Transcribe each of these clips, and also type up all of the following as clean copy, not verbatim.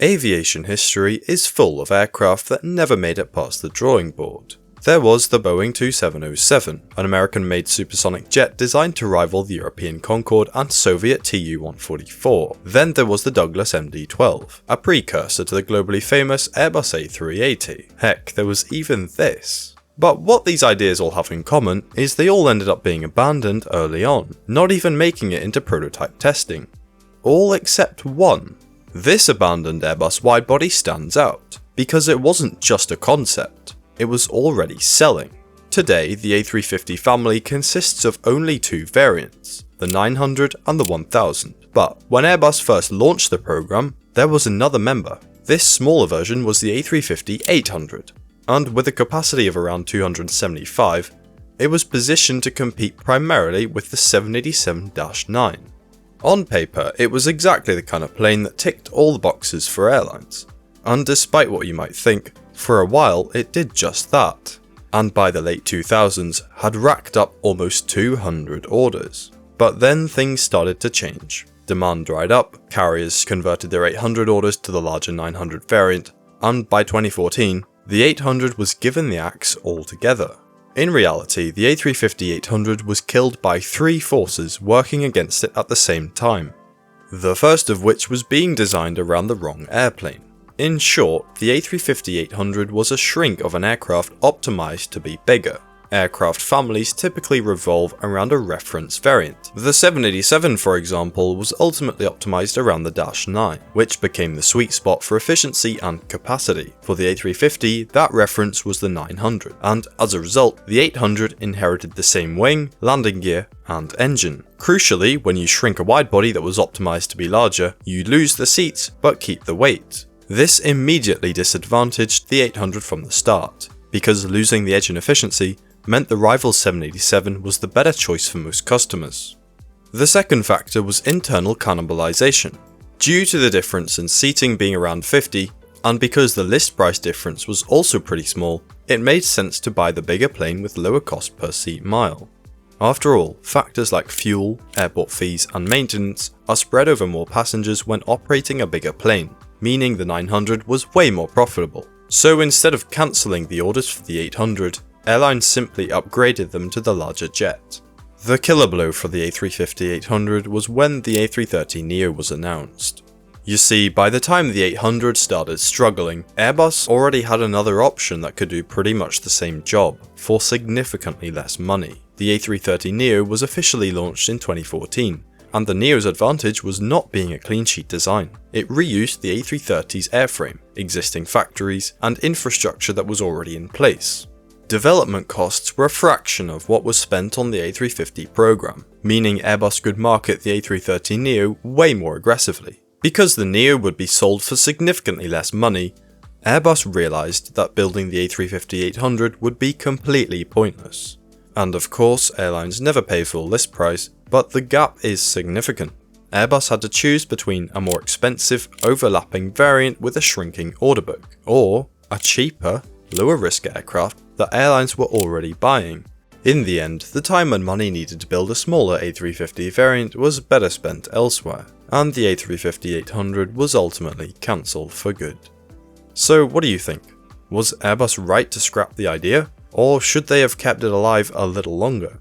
Aviation history is full of aircraft that never made it past the drawing board. There was the Boeing 2707, an American-made supersonic jet designed to rival the European Concorde and Soviet Tu-144. Then there was the Douglas MD-12, a precursor to the globally famous Airbus A350. Heck, there was even this. But what these ideas all have in common is they all ended up being abandoned early on, not even making it into prototype testing. All except one. This abandoned Airbus widebody stands out, because it wasn't just a concept, it was already selling. Today, the A350 family consists of only two variants, the 900 and the 1000. But when Airbus first launched the program, there was another member. This smaller version was the A350-800, and with a capacity of around 275, it was positioned to compete primarily with the 787-9. On paper, it was exactly the kind of plane that ticked all the boxes for airlines, and despite what you might think, for a while it did just that, and by the late 2000s had racked up almost 200 orders. But then things started to change. Demand dried up, carriers converted their 800 orders to the larger 900 variant, and by 2014, the 800 was given the axe altogether. In reality, the A350-800 was killed by three forces working against it at the same time, the first of which was being designed around the wrong airplane. In short, the A350-800 was a shrink of an aircraft optimized to be bigger. Aircraft families typically revolve around a reference variant. The 787, for example, was ultimately optimized around the -9, which became the sweet spot for efficiency and capacity. For the A350, that reference was the 900, and as a result, the 800 inherited the same wing, landing gear, and engine. Crucially, when you shrink a widebody that was optimized to be larger, you lose the seats but keep the weight. This immediately disadvantaged the 800 from the start, because losing the edge in efficiency meant the rival 787 was the better choice for most customers. The second factor was internal cannibalization. Due to the difference in seating being around 50, and because the list price difference was also pretty small, it made sense to buy the bigger plane with lower cost per seat mile. After all, factors like fuel, airport fees, and maintenance are spread over more passengers when operating a bigger plane, meaning the 900 was way more profitable. So instead of cancelling the orders for the 800, airlines simply upgraded them to the larger jet. The killer blow for the A350-800 was when the A330neo was announced. You see, by the time the 800 started struggling, Airbus already had another option that could do pretty much the same job, for significantly less money. The A330neo was officially launched in 2014, and the Neo's advantage was not being a clean sheet design. It reused the A330's airframe, existing factories, and infrastructure that was already in place. Development costs were a fraction of what was spent on the A350 program, meaning Airbus could market the A330neo way more aggressively. Because the Neo would be sold for significantly less money, Airbus realised that building the A350-800 would be completely pointless. And of course, airlines never pay full list price, but the gap is significant. Airbus had to choose between a more expensive, overlapping variant with a shrinking order book, or a cheaper, lower risk aircraft that airlines were already buying. In the end, the time and money needed to build a smaller A350 variant was better spent elsewhere, and the A350-800 was ultimately cancelled for good. So what do you think? Was Airbus right to scrap the idea, or should they have kept it alive a little longer?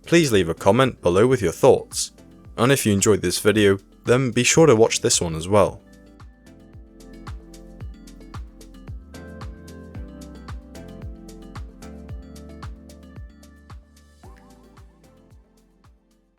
Please leave a comment below with your thoughts, and if you enjoyed this video, then be sure to watch this one as well.